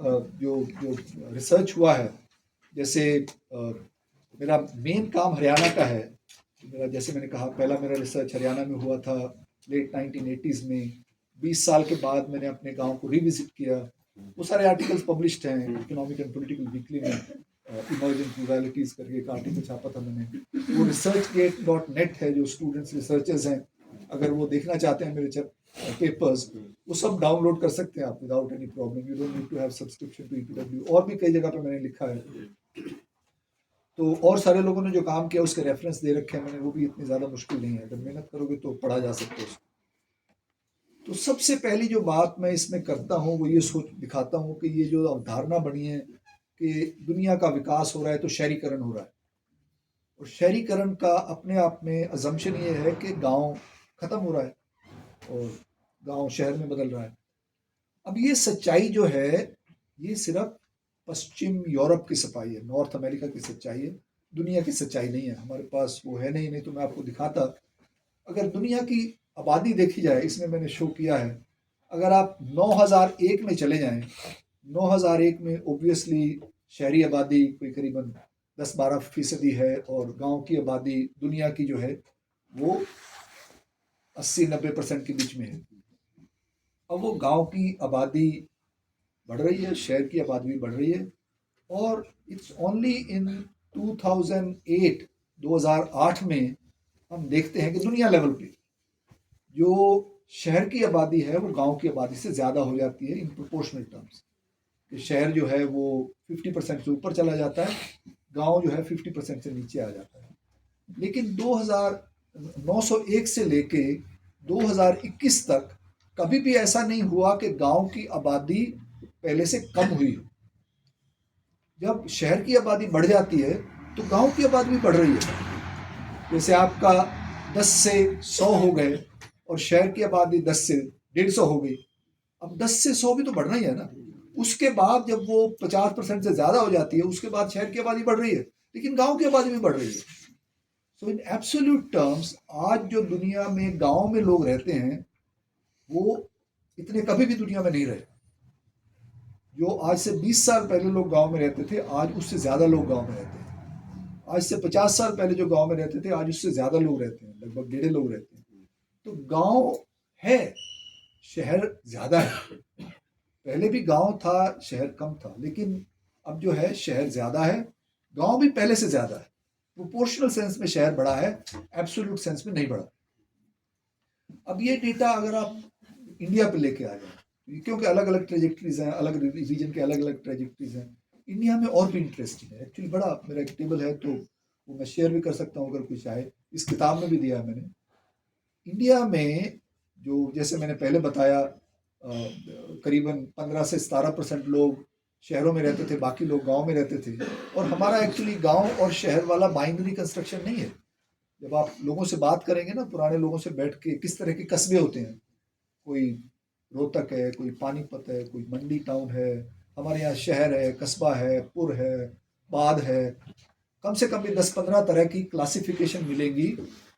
जो जो रिसर्च हुआ है, जैसे मेरा मेन काम हरियाणा का है। मेरा, जैसे मैंने कहा, पहला मेरा रिसर्च हरियाणा में हुआ था लेट 1980s में। 20 साल के बाद मैंने अपने गांव को रिविजिट किया। वो सारे आर्टिकल्स पब्लिश्ड हैं इकोनॉमिक एंड पॉलिटिकल वीकली में। इमर्जेंट रूरलिटीज करके एक आर्टिकल छापा था मैंने। वो researchgate.net है, जो स्टूडेंट्स रिसर्चर्स हैं, अगर वो देखना चाहते हैं मेरे पेपर्स, वो सब डाउनलोड कर सकते हैं आप without any problem. You don't need to have subscription to EPW. और भी कई जगह पे मैंने लिखा है। तो और सारे लोगों ने जो काम किया उसके रेफरेंस दे रखे हैं मैंने। वो भी इतनी ज़्यादा मुश्किल नहीं है, अगर मेहनत करोगे तो पढ़ा जा सकता है उसको। तो सबसे पहली जो बात मैं इसमें करता हूँ वो ये सोच दिखाता हूँ कि ये जो अवधारणा बनी है कि दुनिया का विकास हो रहा है तो शहरीकरण हो रहा है, और शहरीकरण का अपने आप में अजम्पशन ये है कि गांव खत्म हो रहा है और गांव शहर में बदल रहा है। अब ये सच्चाई जो है, ये सिर्फ पश्चिम यूरोप की सच्चाई है, नॉर्थ अमेरिका की सच्चाई है, दुनिया की सच्चाई नहीं है। हमारे पास वो है नहीं तो मैं आपको दिखाता। अगर दुनिया की आबादी देखी जाए, इसमें मैंने शो किया है, अगर आप 9001 में चले जाएं, 9001 में ओब्वियसली शहरी आबादी कोई करीबन 10-12% है, और गांव की आबादी दुनिया की जो है वो 80-90% के बीच में है। अब वो गांव की आबादी बढ़ रही है, शहर की आबादी भी बढ़ रही है, और इट्स ओनली इन 2008 में हम देखते हैं कि दुनिया लेवल पे जो शहर की आबादी है वो गांव की आबादी से ज़्यादा हो जाती है इन प्रोपोर्शनल टर्म्स। कि शहर जो है वो 50% से ऊपर चला जाता है, गांव जो है 50% से नीचे आ जाता है। लेकिन 901 से लेके 2021 तक कभी भी ऐसा नहीं हुआ कि गांव की आबादी पहले से कम हुई हो। जब शहर की आबादी बढ़ जाती है तो गांव की आबादी भी बढ़ रही है। जैसे आपका 10 से 100 हो गए और शहर की आबादी 10 से 150 हो गई। अब 10 से 100 भी तो बढ़ना ही है ना। उसके बाद जब वो 50% से ज्यादा हो जाती है, उसके बाद शहर की आबादी बढ़ रही है, लेकिन गांव की आबादी भी बढ़ रही है। सो इन एब्सोल्यूट टर्म्स आज जो दुनिया में गांव में लोग रहते हैं वो इतने कभी भी दुनिया में नहीं रहे। जो आज से 20 साल पहले लोग गांव में रहते थे, आज उससे ज्यादा लोग गांव में रहते हैं। आज से 50 साल पहले जो गांव में रहते थे, आज उससे ज्यादा लोग रहते हैं, लगभग 1.5 लोग रहते हैं। तो गांव है, शहर ज्यादा है। पहले भी गांव था, शहर कम था, लेकिन अब जो है शहर ज्यादा है, गांव भी पहले से ज्यादा है। प्रोपोर्शनल सेंस में शहर बड़ा है, एब्सोल्यूट सेंस में नहीं बड़ा। अब ये डेटा अगर आप इंडिया पे लेके आ जाए, क्योंकि अलग अलग ट्रेजेक्टरीज हैं, अलग रीजन के अलग अलग ट्रेजेक्टरीज हैं। इंडिया में और भी इंटरेस्टिंग है एक्चुअली। बड़ा मेरा एक टेबल है तो वो मैं शेयर भी कर सकता हूँ अगर कोई चाहे। इस किताब में भी दिया है मैंने। इंडिया में जो, जैसे मैंने पहले बताया, करीबन 15 से 17% लोग शहरों में रहते थे, बाकी लोग गांव में रहते थे। और हमारा एक्चुअली गांव और शहर वाला बाइनरी कंस्ट्रक्शन नहीं है। जब आप लोगों से बात करेंगे ना, पुराने लोगों से बैठ के, किस तरह के कस्बे होते हैं, कोई रोहतक है, कोई पानीपत है, कोई मंडी टाउन है, हमारे यहाँ शहर है, कस्बा है, पुर है, बाद है। कम से कम भी 10-15 तरह की क्लासिफिकेशन मिलेगी,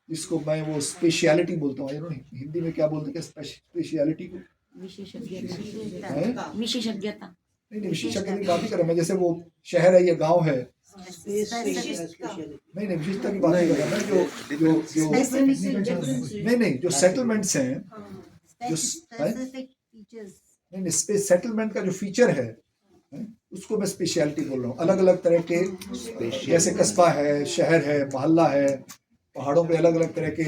जिसको मैं वो स्पेशलिटी बोलता हूँ। हिंदी में क्या बोलते हैं स्पेशलिटी को? विशेषज्ञता। नहीं, विशेषज्ञता की बात नहीं कर रहा मैं। जैसे वो शहर है, ये गांव है, नहीं विशेषता की बात नहीं कर रहा मैं। जो जो जो नहीं, जो सेटलमेंट्स हैं, जो नहीं सेटलमेंट का जो फीचर है, उसको मैं स्पेशलिटी बोल रहा हूँ। अलग अलग तरह के, जैसे कस्बा है, शहर है, मोहल्ला है, पहाड़ों पे अलग अलग तरह के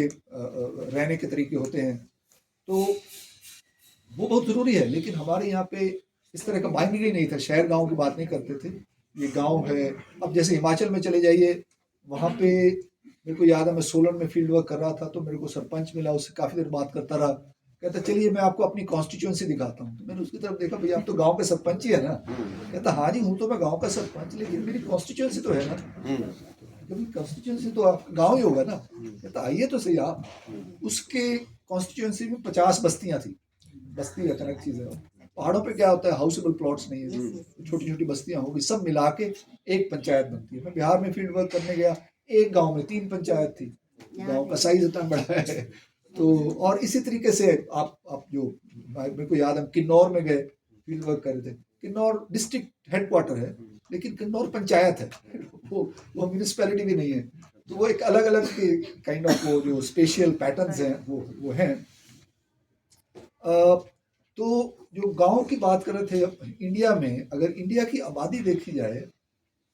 रहने के तरीके होते हैं। तो वो बहुत ज़रूरी है, लेकिन हमारे यहाँ पे इस तरह का बाइनरी नहीं था। शहर गांव की बात नहीं करते थे, ये गांव है। अब जैसे हिमाचल में चले जाइए, वहाँ पे मेरे को याद है, मैं सोलन में फील्ड वर्क कर रहा था, तो मेरे को सरपंच मिला, उससे काफ़ी देर बात करता रहा। कहता चलिए मैं आपको अपनी कॉन्स्टिट्यूंसी दिखाता हूँ। तो मैंने उसकी तरफ देखा, भैया आप तो गाँव के सरपंच ही है ना? कहता हाँ जी हूँ तो मैं गाँव का सरपंच, लेकिन मेरी कॉन्स्टिट्यूंसी तो है ना। कॉन्स्टिट्यूंसी तो आप गाँव ही होगा ना। कहता आइए तो सही आप। उसके कॉन्स्टिट्यूंसी में 50 बस्तियाँ थी। बस्ती अचानक चीज है। पहाड़ों पे क्या होता है, हाउसेबल प्लॉट्स नहीं है, छोटी छोटी बस्तियां होगी, सब मिला के एक पंचायत बनती है। मैं बिहार में फील्ड वर्क करने गया, एक गांव में 3 पंचायत थी। गांव का साइज इतना बड़ा है। तो और इसी तरीके से आप जो, मेरे को याद है किन्नौर में गए, फील्ड वर्क कर रहे थे, किन्नौर डिस्ट्रिक्ट हेडक्वार्टर है, लेकिन किन्नौर पंचायत है, वो म्यूनिसपैलिटी भी नहीं है। तो वो एक अलग अलग काइंड ऑफ वो जो स्पेशियल पैटर्न्स हैं वो हैं। तो जो गांव की बात कर रहे थे, इंडिया में अगर इंडिया की आबादी देखी जाए,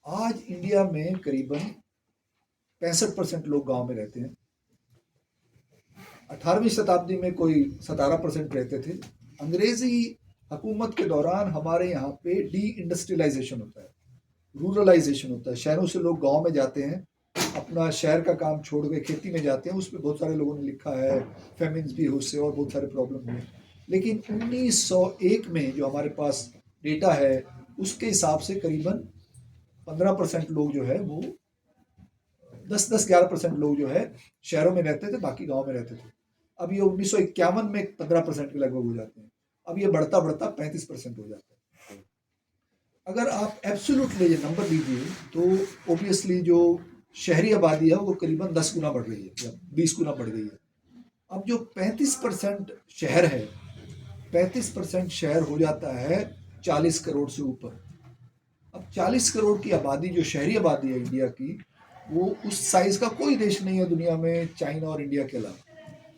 आज इंडिया में करीबन 65% लोग गांव में रहते हैं। 18वीं शताब्दी में कोई 17% रहते थे। अंग्रेजी हुकूमत के दौरान हमारे यहाँ पे डी इंडस्ट्रियलाइजेशन होता है, रूरलाइजेशन होता है। शहरों से लोग गांव में जाते हैं, अपना शहर का काम छोड़ के खेती में जाते हैं। उस पर बहुत सारे लोगों ने लिखा है, फेमिन्स भी उससे और बहुत सारे प्रॉब्लम हुए। लेकिन 1901 में जो हमारे पास डेटा है, उसके हिसाब से करीबन 15% लोग जो है वो 10-11% लोग जो है शहरों में रहते थे, बाकी गांव में रहते थे। अब ये 1951 में 15% के लगभग हो जाते हैं। अब ये बढ़ता बढ़ता 35% हो जाता है। अगर आप एब्सोल्यूटली ये नंबर लीजिए तो ओबियसली जो शहरी आबादी है वो करीबन 10 गुना बढ़ रही है या 20 गुना बढ़ गई है। अब जो 35% शहर है, 35% शहर हो जाता है 40 करोड़ से ऊपर। अब 40 करोड़ की आबादी जो शहरी आबादी है इंडिया की, वो उस साइज का कोई देश नहीं है दुनिया में, चाइना और इंडिया के अलावा,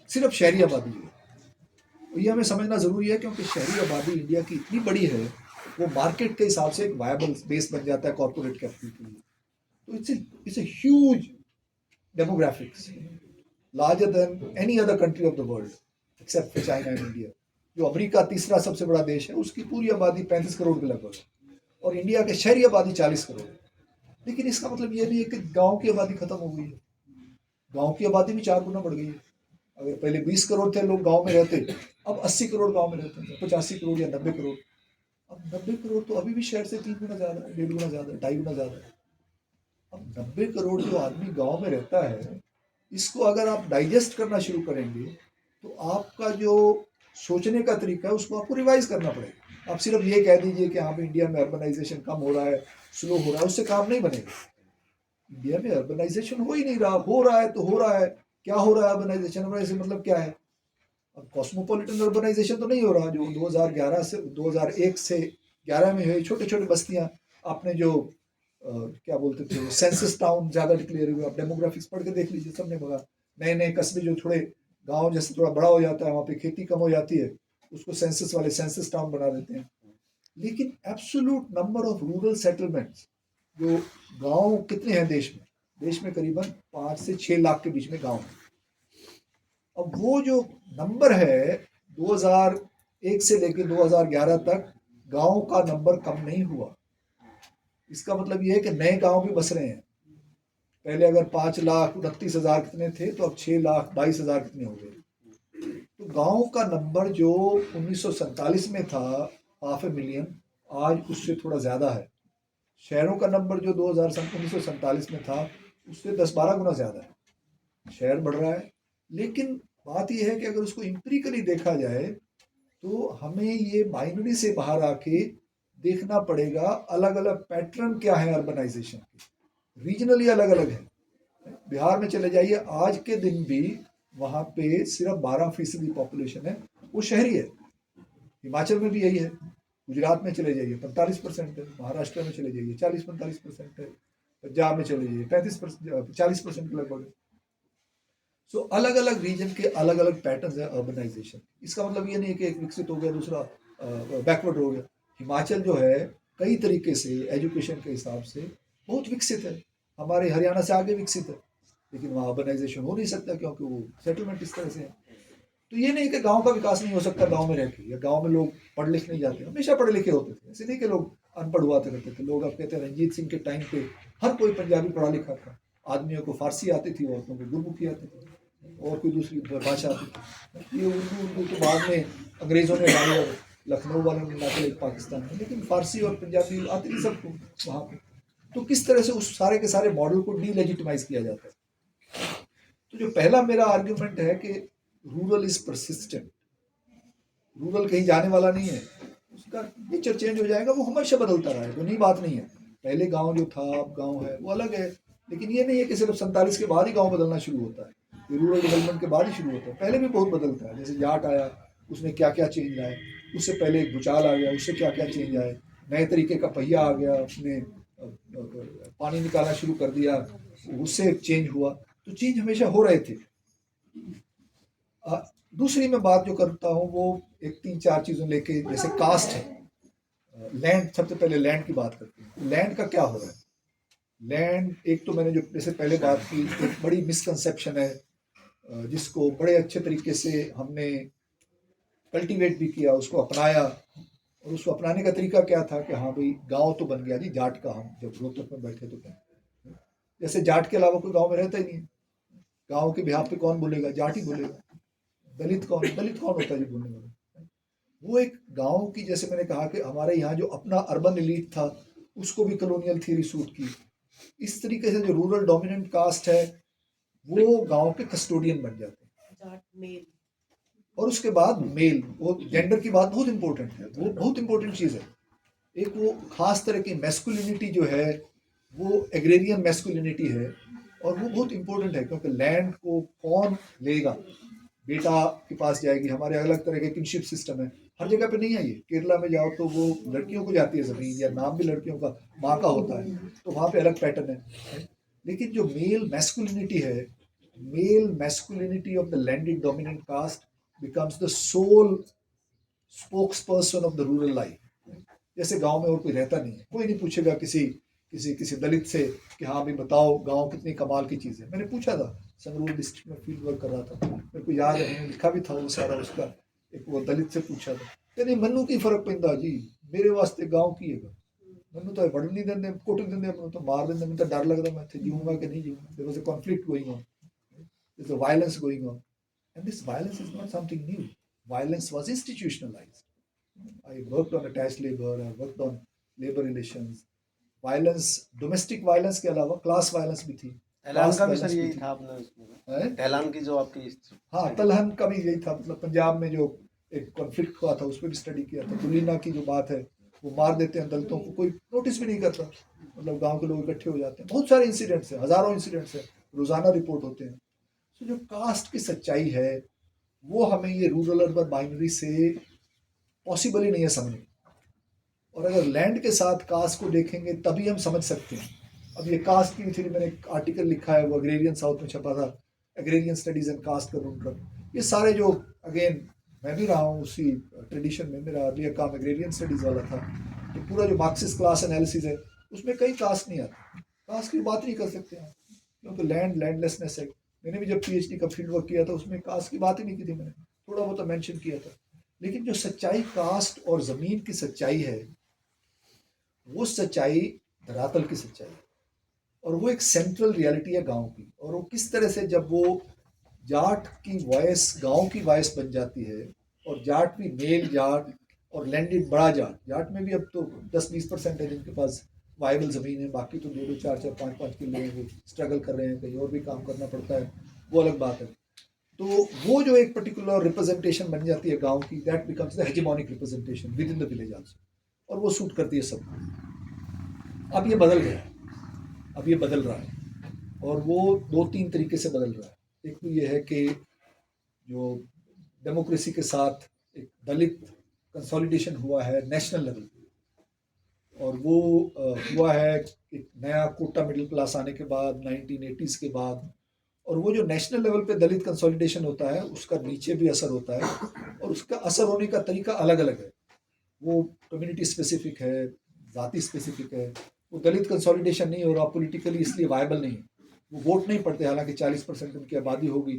सिर्फ शहरी आबादी है। ये हमें समझना जरूरी है, क्योंकि शहरी आबादी इंडिया की इतनी बड़ी है, वो मार्केट के हिसाब से एक वायबल बेस बन जाता है कॉर्पोरेट कैपिटल के लिए। तो it's a huge demographics, larger than any other country of the world except for China and India. जो अमेरिका तीसरा सबसे बड़ा देश है, उसकी पूरी आबादी 35 करोड़ के लगभग है, और इंडिया के शहरी आबादी 40 करोड़ है। लेकिन इसका मतलब ये नहीं है कि गांव की आबादी खत्म हो गई है। गांव की आबादी भी 4 गुना बढ़ गई है। अगर पहले 20 करोड़ थे लोग गांव में रहते, अब 80 करोड़ गांव में रहते हैं, 85 करोड़ या 90 करोड़। अब 90 करोड़ तो अभी भी शहर से 3 गुना ज्यादा है, 1.5 गुना ज्यादा है, 2.5 गुना ज्यादा है। अब 90 करोड़ जो आदमी गांव में रहता है, इसको अगर आप डाइजेस्ट करना शुरू करेंगे तो आपका जो सोचने का तरीका है उसको आपको रिवाइज करना पड़ेगा। आप सिर्फ ये कह दीजिए कि हाँ इंडिया में अर्बनाइजेशन कम हो रहा है, स्लो हो रहा है, उससे काम नहीं बनेगा। इंडिया में अर्बनाइजेशन हो ही नहीं रहा, हो रहा है तो हो रहा है। क्या हो रहा है अर्बनाइजेशन? अर्बनाइजेशन मतलब क्या है? अब कॉस्मोपॉलिटन अर्बनाइजेशन तो नहीं हो रहा जो 2011 से 2001 से 11 में हुई छोटे छोटे बस्तियां। आपने जो क्या बोलते थे सेंसस टाउन ज्यादा डिक्लेयर हुए, आप डेमोग्राफिक्स पढ़ के देख लीजिए, सबने बोला नए नए कस्बे जो थोड़े गांव जैसे थोड़ा बड़ा हो जाता है, वहाँ पे खेती कम हो जाती है, उसको सेंसस वाले सेंसस टाउन बना देते हैं। लेकिन absolute number of rural settlements, जो गांव कितने हैं देश में? देश में करीबन 5 से 6 लाख के बीच में गांव है। अब वो जो नंबर है 2001 से लेकर 2011 तक, गांव का नंबर कम नहीं हुआ। इसका मतलब ये है कि नए गांव भी बस रहे हैं। पहले अगर 5,29,000 कितने थे, तो अब 6,22,000 कितने हो गए। तो गांव का नंबर जो 1947 में था 500,000, आज उससे थोड़ा ज्यादा है। शहरों का नंबर जो 1947 में था उससे 10-12 गुना ज्यादा है। शहर बढ़ रहा है, लेकिन बात यह है कि अगर उसको इंपेरिकली देखा जाए तो हमें ये बाइनरी से बाहर आके देखना पड़ेगा अलग अलग पैटर्न क्या है अर्बनाइजेशन के। रीजनली अलग अलग है। बिहार में चले जाइए, आज के दिन भी वहाँ पे सिर्फ 12% पॉपुलेशन है, वो शहरी है। हिमाचल में भी यही है। गुजरात में चले जाइए 45% है, महाराष्ट्र में चले जाइए 40-45% है, पंजाब में चले जाइए 35%, 40% के लगभग है। सो अलग अलग रीजन के अलग अलग पैटर्न है अर्बनाइजेशन। इसका मतलब ये नहीं है कि एक विकसित हो गया दूसरा बैकवर्ड हो गया। हिमाचल जो है कई तरीके से एजुकेशन के हिसाब से बहुत विकसित है, हमारे हरियाणा से आगे विकसित है, लेकिन वहाँ अर्बनाइजेशन हो नहीं सकता क्योंकि वो सेटलमेंट इस तरह से है। तो ये नहीं कि गांव का विकास नहीं हो सकता गांव में रह के, या गांव में लोग पढ़ लिख नहीं जाते, हमेशा पढ़े लिखे होते थे। ऐसे नहीं कि लोग अनपढ़ हुआ करते थे। लोग अब कहते हैं रंजीत सिंह के टाइम पे हर कोई पंजाबी पढ़ा लिखा था। आदमियों को फारसी आती थी, औरतों को गुरमुखी आती थी, और कोई दूसरी भाषा आती थी। ये उर्दू तो बाद में अंग्रेजों ने डाली और लखनऊ वालों ने लाके पाकिस्तान में, लेकिन फारसी और पंजाबी आती थी सबको वहाँ पे। तो किस तरह से उस सारे के सारे मॉडल को डीलेजिटिमाइज किया जाता है। तो जो पहला मेरा आर्ग्यूमेंट है कि रूरल इज परसिस्टेंट, रूरल कहीं जाने वाला नहीं है, उसका नेचर चेंज हो जाएगा, वो हमेशा बदलता रहा है, वो नई बात नहीं है। पहले गांव जो था अब गांव है वो अलग है, लेकिन ये नहीं है कि सिर्फ 47 के बाद ही गांव बदलना शुरू होता है, ये रूरल डेवलपमेंट के बाद ही शुरू होता है। पहले भी बहुत बदलता है। जैसे जाट आया, उसने क्या क्या चेंज आए, उससे पहले एक भूचाल आ गया, उससे क्या क्या चेंज आए, नए तरीके का पहिया आ गया, उसने पानी निकालना शुरू कर दिया, उससे चेंज हुआ। तो चेंज हमेशा हो रहे थे। दूसरी मैं बात जो करता हूँ वो एक 3-4 चीज़ों लेके, जैसे कास्ट है, लैंड, सबसे पहले लैंड की बात करते हैं। लैंड का क्या हो रहा है? लैंड, एक तो मैंने जो जैसे पहले बात की, एक बड़ी मिसकंसेप्शन है जिसको बड़े अच्छे तरीके से हमने कल्टीवेट भी किया, उसको अपनाया। और उसको अपनाने का तरीका क्या था कि हाँ भाई गांव तो बन गया जी जाट का, हम जब रोहतक में बैठे तो क्या, जैसे जाट के अलावा कोई गांव में रहता ही नहीं है। गांव के बिहाफ पे कौन बोलेगा? जाट ही बोलेगा। दलित कौन होता है जी बोलने वाला? वो एक गांव की, जैसे मैंने कहा कि हमारे यहाँ जो अपना अर्बन एलीट था उसको भी कॉलोनियल थ्योरी सूट की। इस तरीके से जो रूरल डोमिनेंट कास्ट है वो गांव के कस्टोडियन बन जाते हैं। और उसके बाद मेल, वो जेंडर की बात बहुत इंपॉर्टेंट है, वो बहुत इंपॉर्टेंट चीज़ है। एक वो खास तरह की मैस्कुलिनिटी जो है वो एग्रेरियन मैस्कुलिनिटी है, और वो बहुत इंपॉर्टेंट है क्योंकि लैंड को कौन लेगा? बेटा के पास जाएगी। हमारे अलग तरह के किनशिप सिस्टम है, हर जगह पे नहीं है ये। केरला में जाओ तो वो लड़कियों को जाती है ज़मीन, या नाम भी लड़कियों का माँ का होता है, तो वहाँ पे अलग पैटर्न है। लेकिन जो मेल मैस्कुलिनिटी है, male masculinity of the landed dominant caste becomes the sole spokesperson of the rural life। जैसे गांव में और कोई रहता नहीं है, कोई नहीं पूछेगा किसी किसी किसी दलित से कि हाँ भाई बताओ गांव कितनी कमाल की चीज़ है। मैंने पूछा था, संगरूर डिस्ट्रिक्ट में फील्ड वर्क कर रहा था, मेरे को याद है मैंने लिखा भी था वो सारा उसका। एक वो दलित से पूछा था, कहते मनु की फर्क पैंदा जी, मेरे वास्ते गाँव की है। ਮੈਨੂੰ ਤਾਂ ਵੜਨ ਨਹੀਂ ਦਿੰਦੇ, ਕੁੱਟ ਦਿੰਦੇ, ਮੈਨੂੰ ਤਾਂ ਮਾਰ ਦਿੰਦੇ, ਮੈਨੂੰ ਤਾਂ ਡਰ ਲੱਗਦਾ ਮੈਂ ਇੱਥੇ ਜੀਊਂਗਾ ਕਿ ਨਹੀਂ ਜੀਊਂਗਾ। There was a conflict going on, there is a violence going on, and this violence is not something new. Violence was institutionalized. I worked on attached labor, I worked on labor relations. Violence, domestic violence के अलावा class violence भी थी, ऐलान का भी sir यही था आपने उसमें, ऐलान की जो आपकी, हाँ तलहन का भी यही था। मतलब पंजाब में जो एक कॉन्फ्लिक्ट हुआ था उस पर भी स्टडी किया था। दुलीना की जो बात है, वो मार देते हैं दलितों को, कोई नोटिस भी नहीं करता, मतलब गांव के लोग इकट्ठे हो जाते हैं। बहुत सारे इंसिडेंट्स हैं, हजारों इंसिडेंट्स हैं, रोजाना रिपोर्ट होते हैं। तो जो कास्ट की सच्चाई है वो हमें ये रूरल अर्बन बाइनरी से पॉसिबल ही नहीं है समझ। और अगर लैंड के साथ कास्ट को देखेंगे तभी हम समझ सकते हैं। अब ये कास्ट की थ्योरी, मैंने एक आर्टिकल लिखा है, वो अग्रेरियन साउथ में छपा था, अग्रेरियन स्टडीज एंड कास्ट का। ये सारे जो, अगेन मैं भी रहा हूँ उसी ट्रेडिशन में, मेरा अर्लियर काम एग्रेरियन स्टडीज वाला था। तो पूरा जो मार्क्सिस्ट क्लास एनालिसिस है उसमें कई कास्ट नहीं आती, कास्ट की बात नहीं कर सकते हैं क्योंकि लैंड लैंडलेसनेस है। मैंने भी जब पीएचडी का फील्ड वर्क किया था उसमें कास्ट की बात ही नहीं की थी, मैंने थोड़ा बहुत मेंशन किया था। लेकिन जो सच्चाई कास्ट और ज़मीन की सच्चाई है वो सच्चाई धरातल की सच्चाई है, और वो एक सेंट्रल रियलिटी है गांव की। और वो किस तरह से जब वो जाट की वॉइस गांव की वॉइस बन जाती है, और जाट भी मेल जाट और लैंडेड बड़ा जाट, जाट में भी अब तो 10-20% है जिनके पास वायबल ज़मीन है, बाकी तो 2-2, 4-4, 5-5 किलो है, वो स्ट्रगल कर रहे हैं, कहीं और भी काम करना पड़ता है, वो अलग बात है। तो वो जो एक पर्टिकुलर रिप्रेजेंटेशन बन जाती है गांव की, that becomes the hegemonic representation with in the village also, और वो सूट करती है सबको। अब ये बदल गया, अब ये बदल रहा है, और वो 2-3 तरीके से बदल रहा है। एक तो ये है कि जो डेमोक्रेसी के साथ एक दलित कंसोलिडेशन हुआ है नेशनल लेवल पे, और वो हुआ है एक नया कोटा मिडिल क्लास आने के बाद 1980s के बाद। और वो जो नेशनल लेवल पे दलित कंसोलिडेशन होता है उसका नीचे भी असर होता है, और उसका असर होने का तरीका अलग अलग है। वो कम्युनिटी स्पेसिफिक है, जाति स्पेसिफिक है। वो दलित कंसोलिडेशन नहीं हो रहा पॉलिटिकली, इसलिए वायबल नहीं है। वो वोट नहीं पड़ते, हालांकि 40% उनकी आबादी होगी,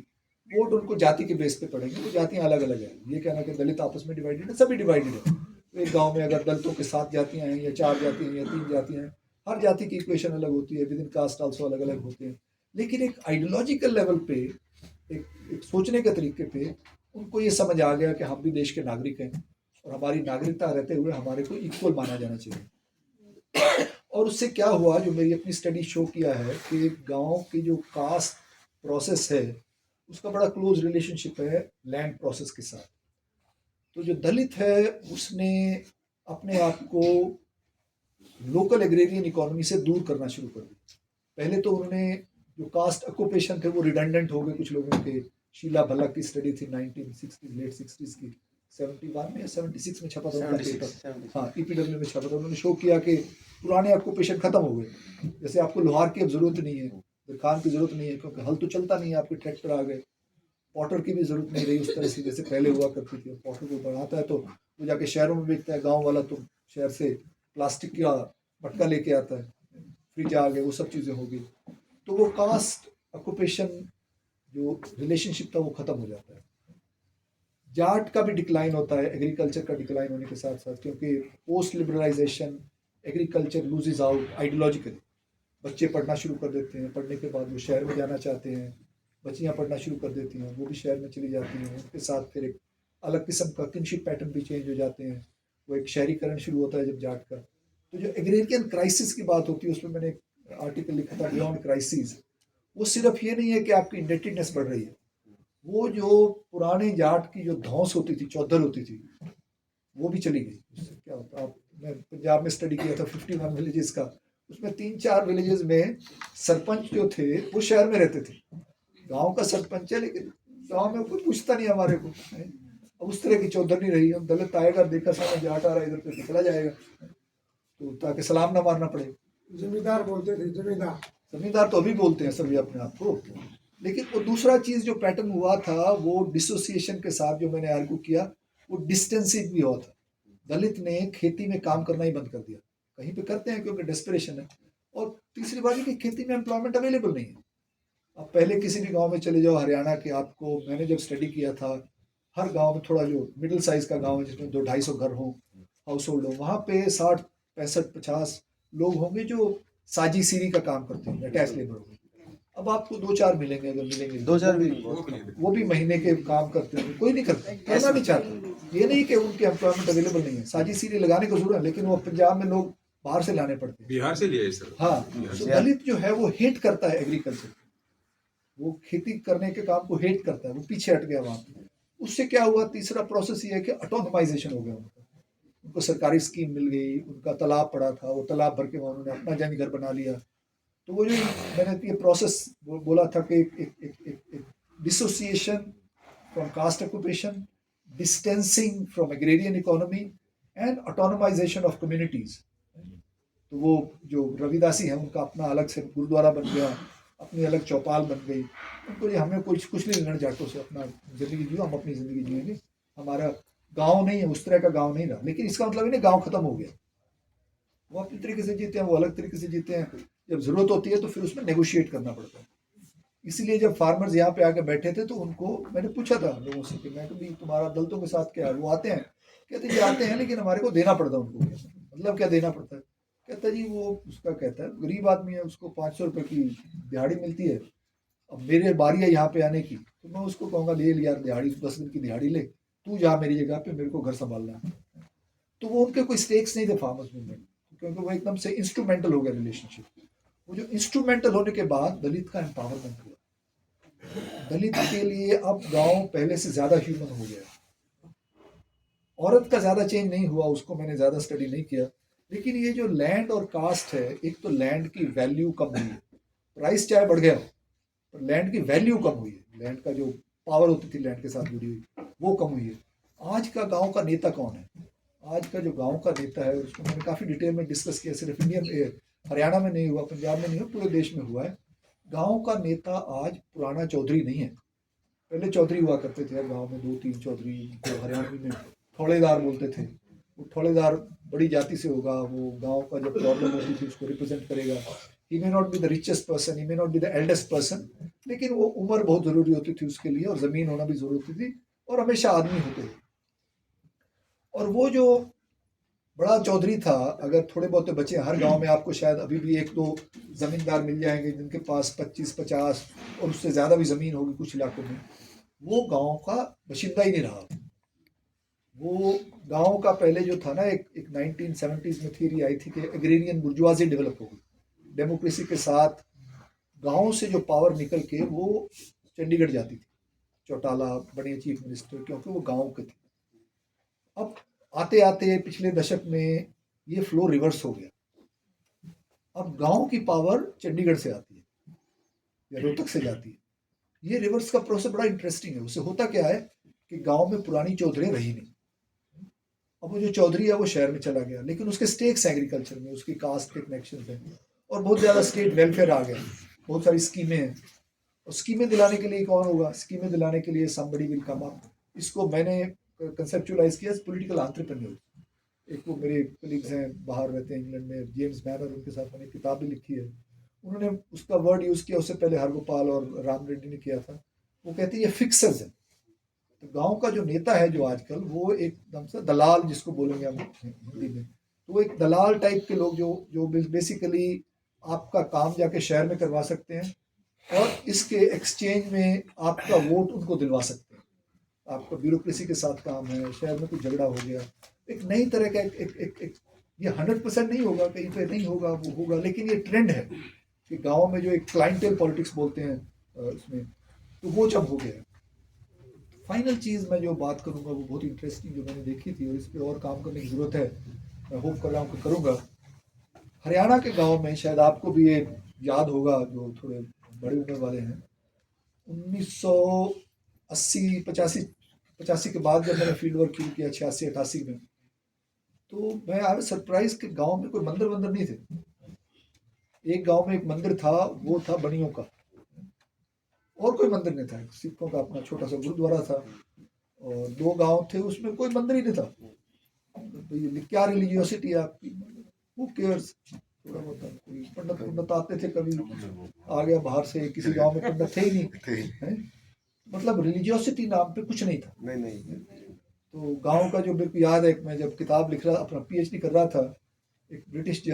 वोट उनको जाति के बेस पे पड़ेंगे। वो जातियाँ अलग अलग हैं, ये कहना कि दलित आपस में डिवाइडेड है, सभी डिवाइडेड है। तो एक गाँव में अगर दलितों के 7 जातियाँ हैं या 4 जातियाँ हैं या 3 जातियाँ हैं, हर जाति की इक्वेशन अलग होती है, विद इन कास्ट आल्सो अलग अलग होते हैं। लेकिन एक आइडियोलॉजिकल लेवल पे, एक सोचने के तरीके पे उनको ये समझ आ गया कि हम भी देश के नागरिक हैं, और हमारी नागरिकता रहते हुए हमारे को इक्वल माना जाना चाहिए। और उससे क्या हुआ, जो मेरी अपनी स्टडी शो किया है कि गांव की जो कास्ट प्रोसेस है उसका बड़ा क्लोज रिलेशनशिप है लैंड प्रोसेस के साथ। तो जो दलित है उसने अपने आप को लोकल एग्रेरियन इकोनॉमी से दूर करना शुरू कर दिया। पहले तो उन्होंने जो कास्ट ऑक्यूपेशन थे वो रिडंडेंट हो गए कुछ लोगों के। शीला भल्ला की स्टडी थी 1960 लेट 60s की, 71 में या 76 में छपा था उनका 76, पेपर। 76। हाँ, ईपीडब्ल्यू में छपा था। उन्होंने शो किया कि पुराने ऑक्यूपेशन खत्म हो गए। जैसे आपको लोहार की अब जरूरत नहीं है, दरखान की जरूरत नहीं है, क्योंकि हल तो चलता नहीं है, आपके ट्रैक्टर आ गए। पॉटर की भी जरूरत नहीं रही उस तरह से जैसे पहले हुआ करती थी। पॉटर को बनाता है तो वो जाके शहरों में बेचता है, गाँव वाला तो शहर से प्लास्टिक का मटका लेके आता है। फ्रिज आ गए, वो सब चीज़ें हो गई। तो वो कास्ट ऑक्यूपेशन जो रिलेशनशिप था वो खत्म हो जाता है। जाट का भी डिक्लाइन होता है एग्रीकल्चर का डिक्लाइन होने के साथ साथ, क्योंकि post liberalisation agriculture loses out ideologically. बच्चे पढ़ना शुरू कर देते हैं, पढ़ने के बाद वो शहर में जाना चाहते हैं, बच्चियाँ पढ़ना शुरू कर देती हैं, वो भी शहर में चली जाती हैं। उसके साथ फिर एक अलग किस्म का किनशिप पैटर्न भी चेंज हो जाते हैं। वो एक शहरीकरण शुरू होता है जब जाट का। तो जो एग्रेरियन क्राइसिस की बात होती है उसमें मैंने एक आर्टिकल लिखा था, बियॉन्ड क्राइसिस। वो सिर्फ ये नहीं है कि आपकी इंडेटेडनेस बढ़ रही है, वो जो पुराने जाट की जो धौंस होती थी, चौधर होती थी, वो भी चली गई। उससे क्या होता, आप मैं पंजाब में स्टडी किया था 51 विलेजेस का, उसमें 3-4 विलेजेस में सरपंच जो थे वो शहर में रहते थे। गांव का सरपंच है लेकिन गांव में कोई पूछता नहीं हमारे को। अब उस तरह की चौधर नहीं रही। हम दलित आएगा, देखा सामने जाट आ रहा है इधर पे चला जाएगा, तो ताकि सलाम ना मारना पड़े। जमींदार बोलते थे, जमींदार। जमींदार तो अभी बोलते हैं सभी अपने आप को। लेकिन वो दूसरा चीज जो पैटर्न हुआ था वो डिसोसिएशन के साथ, जो मैंने आर्ग्यू किया, वो डिस्टेंसिव भी हुआ था। दलित ने खेती में काम करना ही बंद कर दिया। कहीं पे करते हैं क्योंकि डेस्परेशन है, और तीसरी बात है कि खेती में एम्प्लॉयमेंट अवेलेबल नहीं है। अब पहले किसी भी गांव में चले जाओ हरियाणा के, आपको मैंने जब स्टडी किया था, हर गांव में थोड़ा जो मिडिल साइज का गांव है जिसमें 200-250 घर हो, हाउस होल्ड हो, वहाँ पे 60-65-50 लोग होंगे जो साजी सीरी का काम करते हैं, अटैच लेबर होंगे। अब आपको 2-4 मिलेंगे, अगर मिलेंगे 2-4 भी वो भी महीने के काम करते हैं। कोई नहीं करता, करना नहीं चाहता। ये नहीं कि उनके एम्प्लॉयमेंट अवेलेबल नहीं है, साजी सीरी लगाने को जरूरत है, लेकिन वो पंजाब में लोग बाहर से लाने पड़ते हैं, बिहार से लिया है सर। हाँ। तो दलित जो है वो हेट करता है एग्रीकल्चर, वो खेती करने के काम को हेट करता है, वो पीछे हट गया वहां पे। उससे क्या हुआ, तीसरा प्रोसेस ये है कि ऑटोनोमाइजेशन हो गया उनका। उनको सरकारी स्कीम मिल गई, उनका तालाब पड़ा था, वो तालाब भर के वहाँ उन्होंने अपना जंग घर बना लिया। तो वो जो मैंने ये प्रोसेस बोला था कि एक dissociation from caste occupation, distancing from agrarian economy and autonomization of communities. तो वो जो रविदासी है उनका अपना अलग से गुरुद्वारा बन गया, अपनी अलग चौपाल बन गई। उनको ये हमें कुछ नहीं लेना जाटों से, अपना जिंदगी जियो, हम अपनी जिंदगी जिएंगे, हमारा गांव नहीं है उस तरह का गांव नहीं रहा। लेकिन इसका मतलब नहीं गांव खत्म हो गया, वो अपनी तरीके से जीते हैं, वो अलग तरीके से जीते हैं। जब जरूरत होती है तो फिर उसमें नेगोशिएट करना पड़ता है। इसीलिए जब फार्मर्स यहाँ पे आके बैठे थे तो उनको मैंने पूछा था लोगों से कि मैं कभी तुम्हारा दलितों के साथ क्या है। वो आते हैं, कहते जी आते हैं लेकिन हमारे को देना पड़ता है उनको। मतलब क्या देना पड़ता है, कहता जी वो उसका कहता है गरीब आदमी है, उसको 500 रुपये की दिहाड़ी मिलती है। अब मेरे बारी है यहाँ पे आने की, तो मैं उसको कहूँगा ले यार दिहाड़ी, 10 दिन की दिहाड़ी ले, तू जा मेरी जगह पे, मेरे को घर संभालना है। तो वो उनके कोई स्टेक्स नहीं थे फार्मर्स मूवमेंट, क्योंकि वो एकदम से इंस्ट्रूमेंटल हो गया रिलेशनशिप। वो जो इंस्ट्रूमेंटल होने के बाद दलित का एम्पावरमेंट हुआ। दलित के लिए अब गांव पहले से ज्यादा ह्यूमन हो गया। औरत का ज्यादा चेंज नहीं हुआ, उसको मैंने ज्यादा स्टडी नहीं किया। लेकिन ये जो लैंड और कास्ट है, एक तो लैंड की वैल्यू कम हुई है, प्राइस चाहे बढ़ गया हो पर लैंड की वैल्यू कम हुई है। लैंड का जो पावर होती थी लैंड के साथ जुड़ी हुई, वो कम हुई है। आज का गांव का नेता कौन है? आज का जो गांव का नेता है उसको मैंने काफ़ी डिटेल में डिस्कस किया। सिर्फ हरियाणा में नहीं हुआ, पंजाब में नहीं हुआ, पूरे देश में हुआ है। गांव का नेता आज पुराना चौधरी नहीं है। पहले चौधरी हुआ करते थे गांव में, 2-3 चौधरी, जो हरियाणवी में थोड़ेदार बोलते थे। वो थोड़ेदार बड़ी जाति से होगा, वो गांव का जब प्रॉब्लम होती थी उसको रिप्रेजेंट करेगा। He may not be the richest person, he may not be the eldest person, लेकिन वो उम्र बहुत ज़रूरी होती थी उसके लिए, और ज़मीन होना भी ज़रूरी होती थी, और हमेशा आदमी होते थे। और वो जो बड़ा चौधरी था, अगर थोड़े बहुत बचे, हर गांव में आपको शायद अभी भी 1-2 ज़मींदार मिल जाएंगे जिनके पास 25-50 और उससे ज़्यादा भी ज़मीन होगी कुछ इलाकों में। वो गांव का बशिंदा ही नहीं रहा। वो गांव का पहले जो था ना, एक 1970s में थियरी आई थी कि एग्रेरियन बुर्जुआजी डेवलप होगी। डेमोक्रेसी के साथ गांव से जो पावर निकल के वो चंडीगढ़ जाती थी, चौटाला बने चीफ मिनिस्टर, क्योंकि वो गांव के थे। अब आते आते पिछले दशक में ये फ्लो रिवर्स हो गया। अब गांव की पावर चंडीगढ़ से आती है या रोहतक से जाती है। ये रिवर्स का प्रोसेस बड़ा इंटरेस्टिंग है। उससे होता क्या है कि गांव में पुरानी चौधरी रही नहीं, अब वो जो चौधरी है वो शहर में चला गया, लेकिन उसके स्टेक्स एग्रीकल्चर में, उसकी कास्ट के कनेक्शन हैं, और बहुत ज़्यादा स्टेट वेलफेयर आ गया, बहुत सारी स्कीमें हैं। और स्कीमें दिलाने के लिए कौन होगा? स्कीमें दिलाने के लिए somebody will come up। इसको मैंने कंसेप्चुअलाइज किया पॉलिटिकल एंटरप्रेन्योर। एक वो मेरे कलीग्स हैं बाहर रहते हैं इंग्लैंड में, जेम्स मैनर, उनके साथ मैंने किताब भी लिखी है। उन्होंने उसका वर्ड यूज़ किया, उससे पहले हरगोपाल और राम रेड्डी ने किया था। वो कहते हैं ये फिक्सर्स है। तो गांव का जो नेता है जो आजकल, वो एकदम से दलाल जिसको बोलेंगे हम हिंदी में, तो वो एक दलाल टाइप के लोग जो जो बेसिकली आपका काम जाके शहर में करवा सकते हैं, और इसके एक्सचेंज में आपका वोट उनको दिलवा सकते हैं। आपका ब्यूरोक्रेसी के साथ काम है, शहर में कुछ झगड़ा हो गया, एक नई तरह का एक ये 100% नहीं होगा, कहीं पे नहीं होगा, वो होगा, लेकिन ये ट्रेंड है कि गांव में जो एक क्लाइंटेल पॉलिटिक्स बोलते हैं उसमें, तो वो जब हो गया। फाइनल चीज़ मैं जो बात करूंगा वो बहुत इंटरेस्टिंग, जो मैंने देखी थी और इस पर और काम करने की ज़रूरत है, मैं होप कर रहा हूँ कि करूँगा। हरियाणा के गांव में, शायद आपको भी ये याद होगा जो थोड़े बड़े उम्र वाले हैं, 1980 85 के बाद जब मैंने फील्ड वर्क शुरू किया 86 88 में, तो मैं आई वाज सरप्राइज कि गांव में कोई मंदिर वंदिर नहीं थे। एक गांव में एक मंदिर था, वो था बनियों का, और कोई मंदिर नहीं था। सिखों का अपना छोटा सा गुरुद्वारा था, और 2 गांव थे, उसमें कोई मंदिर ही नहीं था। तो ये क्या रिलीजियोसिटी है आपकी? Who cares? थोड़ा बहुत कोई पंडित पंडित आते थे, कभी आ गया बाहर से, किसी गांव में पंडित थे ही नहीं है? मतलब रिलीजियोसिटी नाम पे कुछ नहीं था। नहीं। तो गांव का जो मेरे को याद है, मैं जब किताब लिख रहा, अपना पीएचडी कर रहा था, एक ब्रिटिश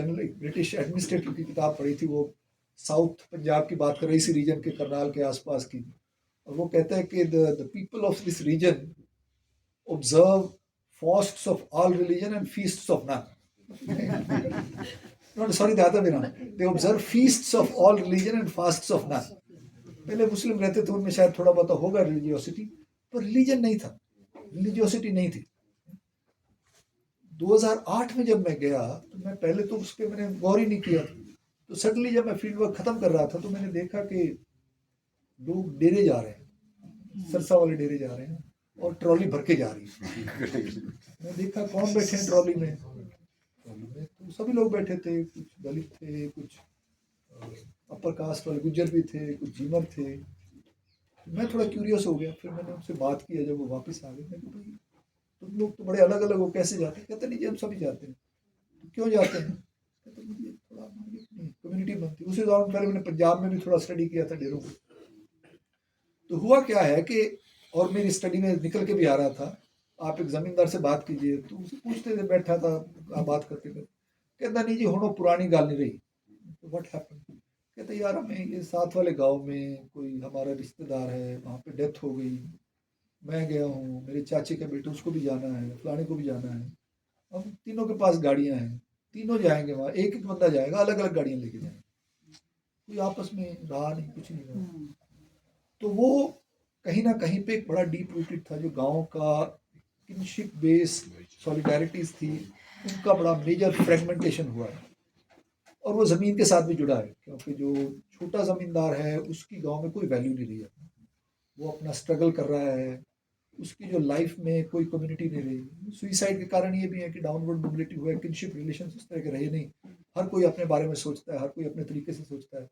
एडमिनिस्ट्रेटर की किताब पढ़ी थी, वो साउथ पंजाब की बात कर रही, इसी रीजन के करनाल के आसपास की, और वो कहता है कि the people of this region observe fasts of all religion and feasts of none. Not sorry, the other way around, they observe feasts of all religion and fasts of none. पहले मुस्लिम रहते थे, उनमें शायद थोड़ा बहुत होगा religiosity, पर religion नहीं था, रिलीजियोसिटी नहीं थी। 2008 में जब मैं गया, तो मैं पहले तो उस पर मैंने गौर ही नहीं किया। तो सडनली जब मैं फील्ड वर्क खत्म कर रहा था, तो मैंने देखा कि लोग डेरे जा रहे हैं, सरसा वाले डेरे जा रहे हैं, और ट्रॉली भर के जा रही है। मैं देखा कौन बैठे हैं ट्रॉली में, तो सभी लोग बैठे थे, कुछ दलित थे, कुछ अपर कास्ट वाले गुज्जर भी थे, कुछ झीमर थे। मैं थोड़ा क्यूरियस हो गया, फिर मैंने उनसे बात किया जब वो वापस आ गए। मैं कहा भाई तुम लोग तो बड़े अलग अलग हो, कैसे जाते हैं? कहते नहीं जी हम सभी जाते हैं। तो क्यों जाते हैं? कहते मुझे थोड़ा कम्युनिटी बनती। उसी दौरान पहले मैंने पंजाब में भी थोड़ा स्टडी किया था डेरों को। तो हुआ क्या है कि, और मेरी स्टडी में निकल के भी आ रहा था, आप एक जमींदार से बात कीजिए तो उसे पूछते थे, बैठा था बात करते थे, कहता नहीं जी हूँ पुरानी गाल नहीं रही। तो व्हाट हैपेंड? कहते यार हमें ये साथ वाले गांव में कोई हमारा रिश्तेदार है, वहाँ पे डेथ हो गई, मैं गया हूँ, मेरे चाचे का बेटा उसको भी जाना है, फलाने को भी जाना है, अब तीनों के पास गाड़ियाँ हैं, तीनों जाएंगे वहाँ, एक एक बंदा जाएगा, अलग अलग गाड़ियाँ लेके जाएंगे, कोई आपस में रहा नहीं, कुछ नहीं रहा। तो वो कहीं ना कहीं पे एक बड़ा डीप रूटेड था, जो गाँव का किनशिप बेस सॉलिडारिटीज थी, उनका बड़ा मेजर फ्रेगमेंटेशन हुआ है। और वो ज़मीन के साथ भी जुड़ा है, क्योंकि जो छोटा ज़मींदार है उसकी गांव में कोई वैल्यू नहीं रही है, वो अपना स्ट्रगल कर रहा है, उसकी जो लाइफ में कोई कम्युनिटी नहीं रही। सुइसाइड के कारण ये भी है कि डाउनवर्ड मोबिलिटी हुआ है, किनशिप रिलेशन उस तरह के रहे नहीं, हर कोई अपने बारे में सोचता है, हर कोई अपने तरीके से सोचता है।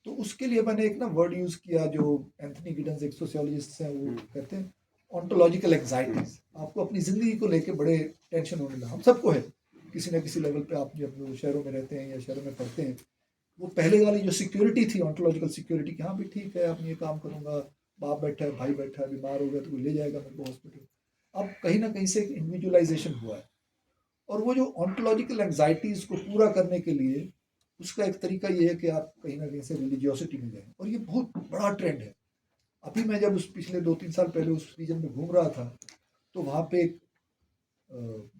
तो उसके लिए मैंने एक ना वर्ड यूज़ किया, जो एंथनी गिडन्स एक सोशियोलॉजिस्ट हैं वो कहते हैं ऑन्टोलॉजिकल एंग्जाइटीज। आपको अपनी ज़िंदगी को लेके बड़े टेंशन होने लगा, हम सबको है किसी ना किसी लेवल पे। आप जब शहरों में रहते हैं या शहरों में पढ़ते हैं, वो पहले वाली जो सिक्योरिटी थी, ऑन्टोलॉजिकल सिक्योरिटी, कि हाँ भी ठीक है अब ये काम करूँगा, बाप बैठा है, भाई बैठा है, बीमार हो गया तो कोई ले जाएगा मेरे को हॉस्पिटल। अब कहीं ना कहीं से एक इंडिविजुअलाइजेशन हुआ है, और वो जो ऑन्टोलॉजिकल एंग्जाइटीज को पूरा करने के लिए उसका एक तरीका ये है कि आप कहीं ना कहीं से रिलीजियोसिटी में जाएं, और ये बहुत बड़ा ट्रेंड है। अभी मैं जब उस पिछले 2-3 साल पहले उस रीजन में घूम रहा था, तो वहाँ पे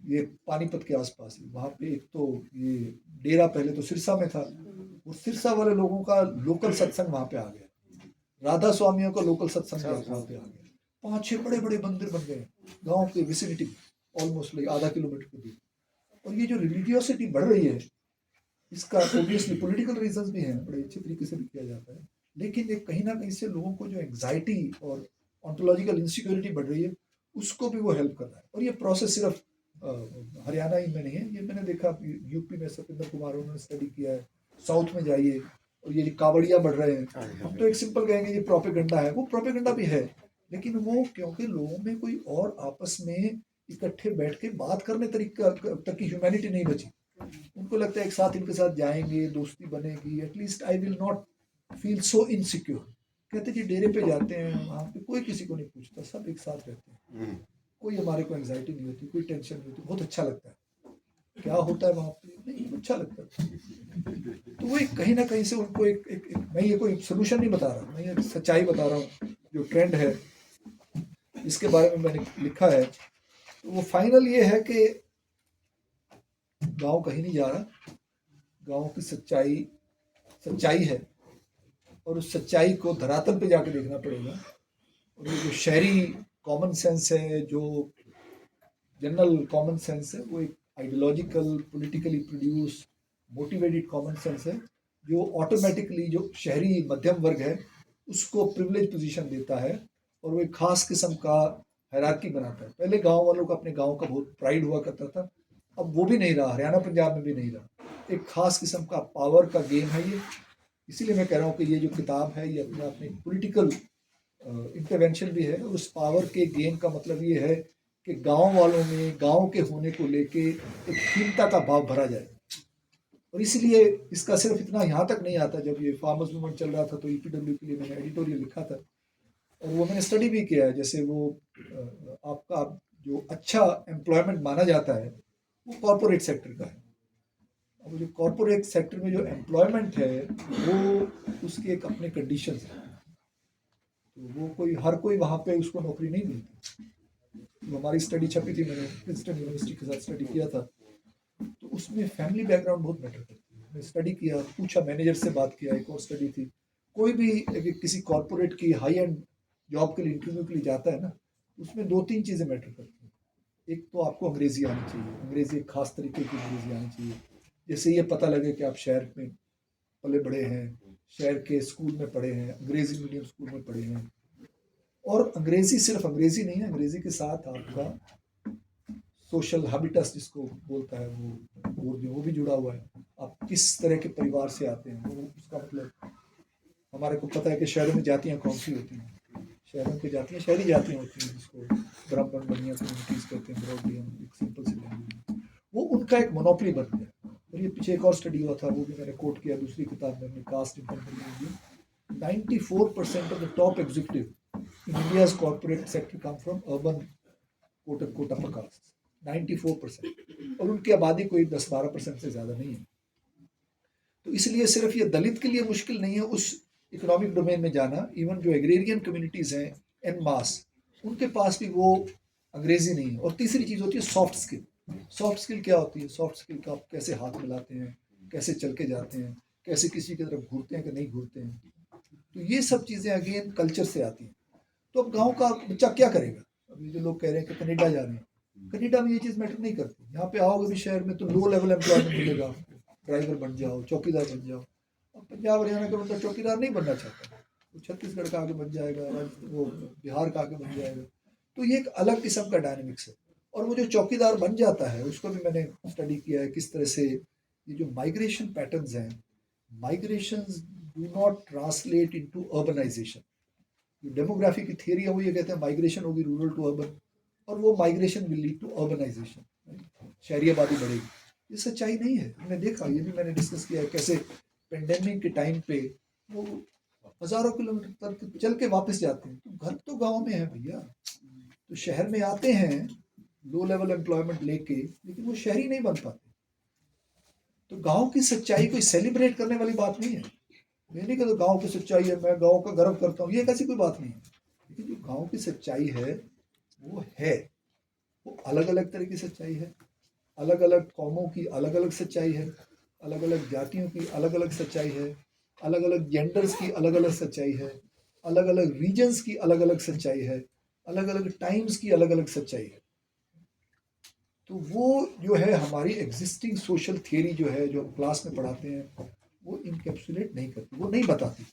ये पानीपत के आसपास है, वहाँ पे एक तो ये डेरा पहले तो सिरसा में था, वो सिरसा वाले लोगों का लोकल सत्संग वहाँ पे आ गया, राधा स्वामियों का लोकल सत्संग वहाँ पे आ गया, 5-6 बड़े बड़े मंदिर बन गए गाँव के विसिनिटी, ऑलमोस्ट लाइक आधा किलोमीटर के दूर। और ये जो रिलीजियोसिटी बढ़ रही है, इसका ऑब्वियसली पॉलिटिकल रीजंस भी हैं, बड़े अच्छे तरीके से भी किया जाता है, लेकिन एक कहीं ना कहीं से लोगों को जो एंग्जाइटी और ऑन्टोलॉजिकल इनसिक्योरिटी बढ़ रही है, उसको भी वो हेल्प कर रहा है। और ये प्रोसेस सिर्फ हरियाणा ही में नहीं है, ये मैंने देखा यूपी में सत्येंद्र कुमार उन्होंने स्टडी किया है, साउथ में जाइए और ये कावड़िया बढ़ रहे हैं, हम तो एक सिंपल कहेंगे ये प्रोपेगेंडा है, वो प्रोपेगेंडा भी है, लेकिन वो क्योंकि लोगों में कोई और आपस में इकट्ठे बैठ के बात करने तरीका तक की ह्यूमैनिटी नहीं बची। उनको लगता है एक साथ इनके साथ जाएंगे, दोस्ती बनेगी, at least I will not feel so insecure. कहते जी डेरे पे जाते हैं, वहाँ पे कोई किसी को नहीं पूछता, सब एक साथ रहते हैं, कोई हमारे को एंजाइटी नहीं होती, कोई टेंशन नहीं होती, बहुत अच्छा लगता है। क्या होता है वहाँ पे, नहीं अच्छा लगता है। तो वो कहीं ना कहीं से उनको एक मैं ये कोई सोल्यूशन नहीं बता रहा, मैं ये सच्चाई बता रहा हूँ, जो ट्रेंड है इसके बारे में मैंने लिखा है। तो वो फाइनल ये है कि गांव कहीं नहीं जा रहा, गांव की सच्चाई है, और उस सच्चाई को धरातल पे जाके देखना पड़ेगा। और ये जो शहरी कॉमन सेंस है, जो जनरल कॉमन सेंस है, वो एक ideological politically produce motivated common sense है, जो ऑटोमेटिकली जो शहरी मध्यम वर्ग है उसको प्रिविलेज पोजीशन देता है, और वो एक खास किस्म का हायरार्की बनाता है। पहले गांव वालों का अपने गांव का बहुत प्राइड हुआ करता था, अब वो भी नहीं रहा, हरियाणा पंजाब में भी नहीं रहा। एक खास किस्म का पावर का गेम है ये। इसीलिए मैं कह रहा हूँ कि ये जो किताब है ये अपने आप में पॉलिटिकल इंटरवेंशन भी है, और उस पावर के गेम का मतलब ये है कि गांव वालों में गांव के होने को लेके एक हीनता का भाव भरा जाए। और इसलिए इसका सिर्फ इतना यहाँ तक नहीं आता, जब ये फार्मर्स मूवमेंट चल रहा था तो ईपीडब्ल्यू के लिए मैंने एडिटोरियल लिखा था, और वो मैंने स्टडी भी किया है। जैसे वो आपका जो अच्छा एम्प्लॉयमेंट माना जाता है वो कॉरपोरेट सेक्टर का है। अब जो कॉरपोरेट सेक्टर में जो एम्प्लॉयमेंट है वो उसके एक अपने कंडीशंस हैं, तो वो हर कोई वहाँ पे उसको नौकरी नहीं मिलती। तो हमारी स्टडी छपी थी, मैंने प्रिंसटन यूनिवर्सिटी के साथ स्टडी किया था, तो उसमें फैमिली बैकग्राउंड बहुत मैटर करती है। मैंने स्टडी किया, पूछा, मैनेजर से बात किया, एक और स्टडी थी। कोई भी किसी कॉरपोरेट की हाई एंड जॉब के लिए इंटरव्यू के लिए जाता है ना, उसमें 2-3 चीज़ें मैटर करती हैं। एक तो आपको अंग्रेजी आनी चाहिए, अंग्रेजी एक खास तरीके की अंग्रेजी आनी चाहिए, जैसे ये पता लगे कि आप शहर में पले बड़े हैं, शहर के स्कूल में पढ़े हैं, अंग्रेजी मीडियम स्कूल में पढ़े हैं। और अंग्रेजी सिर्फ अंग्रेजी नहीं है, अंग्रेजी के साथ आपका सोशल हैबिटस जिसको बोलता है वो भी जुड़ा हुआ है। आप किस तरह के परिवार से आते हैं, वो उसका मतलब, हमारे को पता है कि शहरों में जातियाँ कौन सी होती हैं, शहरों की जातियाँ शहरी जातियाँ होती हैं, जिसको ब्राह्मण बनिया कम्युनिटीज़ कहते हैं, ब्रॉडली हम एक सिंपल सी लैंग्वेज, वो उनका एक मोनोपोली बन गया। और ये पीछे एक और स्टडी हुआ था, वो भी मैंने कोट किया दूसरी किताब में अपनी, cast income. 94% of the top executive in India's corporate sector come from urban quote unquote upper caste, 94%, और उनकी आबादी कोई 10-12% से ज़्यादा नहीं है। तो इसलिए सिर्फ ये दलित के लिए मुश्किल नहीं है उस इकोनॉमिक डोमेन में जाना। इवन जो एग्रेरियन कम्युनिटीज़ हैं एन मास, उनके पास भी वो अंग्रेजी नहीं है। और तीसरी चीज़ होती है सॉफ्ट स्किल। सॉफ्ट स्किल क्या होती है? सॉफ्ट स्किल का आप कैसे हाथ मिलाते हैं, कैसे चल के जाते हैं, कैसे किसी की तरफ घूरते हैं कि नहीं घूरते हैं, तो ये सब चीज़ें अगेन कल्चर से आती हैं। तो अब गांव का बच्चा क्या करेगा? अभी जो लोग कह रहे हैं कि कनाडा जा रहे हैं, कनाडा में ये चीज़ मैटर नहीं करती। यहाँ पे आओगे भी शहर में तो लो लेवल एम्प्लॉयमेंट मिलेगा, ड्राइवर बन जाओ, चौकीदार बन जाओ। अब पंजाब हरियाणा का बंदा चौकीदार नहीं बनना चाहता, वो छत्तीसगढ़ का आगे बन जाएगा, वो बिहार का आगे बन जाएगा। तो ये एक अलग किस्म का डायनेमिक्स है। और वो जो चौकीदार बन जाता है उसको भी मैंने स्टडी किया है, किस तरह से ये जो माइग्रेशन पैटर्न्स हैं, migrations do not translate into urbanisation. जो डेमोग्राफी की थियरी है वो ये कहते हैं माइग्रेशन होगी रूरल टू अर्बन, और वो migration will lead to urbanisation, शहरी आबादी बढ़ेगी। ये सच्चाई नहीं है, हमने देखा, ये भी मैंने डिस्कस किया है, कैसे पेंडेमिक के टाइम पे वो हज़ारों किलोमीटर तक चल के वापस जाते हैं, तो घर तो गांव में है भैया। तो शहर में आते हैं लो लेवल एम्प्लॉयमेंट लेके, लेकिन वो शहरी नहीं बन पाते। तो गांव की सच्चाई कोई सेलिब्रेट करने वाली बात नहीं है। ये नहीं कहते गांव की सच्चाई है, मैं गांव का गर्व करता हूँ, ये ऐसी कोई बात नहीं है। लेकिन जो गांव की सच्चाई है वो अलग अलग तरह की सच्चाई है, अलग अलग कौमों की अलग अलग सच्चाई है, अलग अलग जातियों की अलग अलग सच्चाई है, अलग अलग जेंडर्स की अलग अलग सच्चाई है, अलग अलग रीजन्स की अलग अलग सच्चाई है, अलग अलग टाइम्स की अलग अलग सच्चाई है। तो वो जो है हमारी एग्जिस्टिंग सोशल थियरी जो है, जो हम क्लास में पढ़ाते हैं, वो इनकेप्सुलेट नहीं करती, वो नहीं बताती,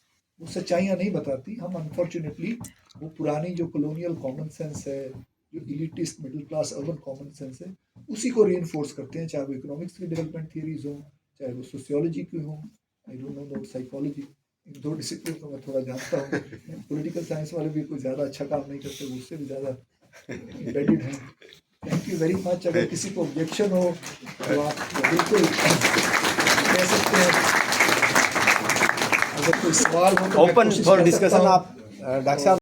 वो सच्चाइयाँ नहीं बताती। हम अनफॉर्चुनेटली वो पुरानी जो कॉलोनियल कॉमन सेंस है, जो elitist middle class urban common sense है उसी को रीइंफोर्स करते हैं, चाहे वो इकोनॉमिक्स की डेवलपमेंट थियरीज हो, चाहे वो सोशियोलॉजी की हो, I don't know about psychology, इन दो डिसिप्लिन को मैं थोड़ा जानता हूँ। पॉलिटिकल साइंस वाले भी कोई ज़्यादा अच्छा काम नहीं करते, वो उससे भी ज़्यादा एम्बेडेड हैं। Thank you very much. अगर किसी को ऑब्जेक्शन हो तो आप बिल्कुल कह सकते हैं, अगर कोई सवाल हो तो मैं ओपन कोशिश फॉर कर सकता डिस्कशन। हूँ। आप डॉक्टर साहब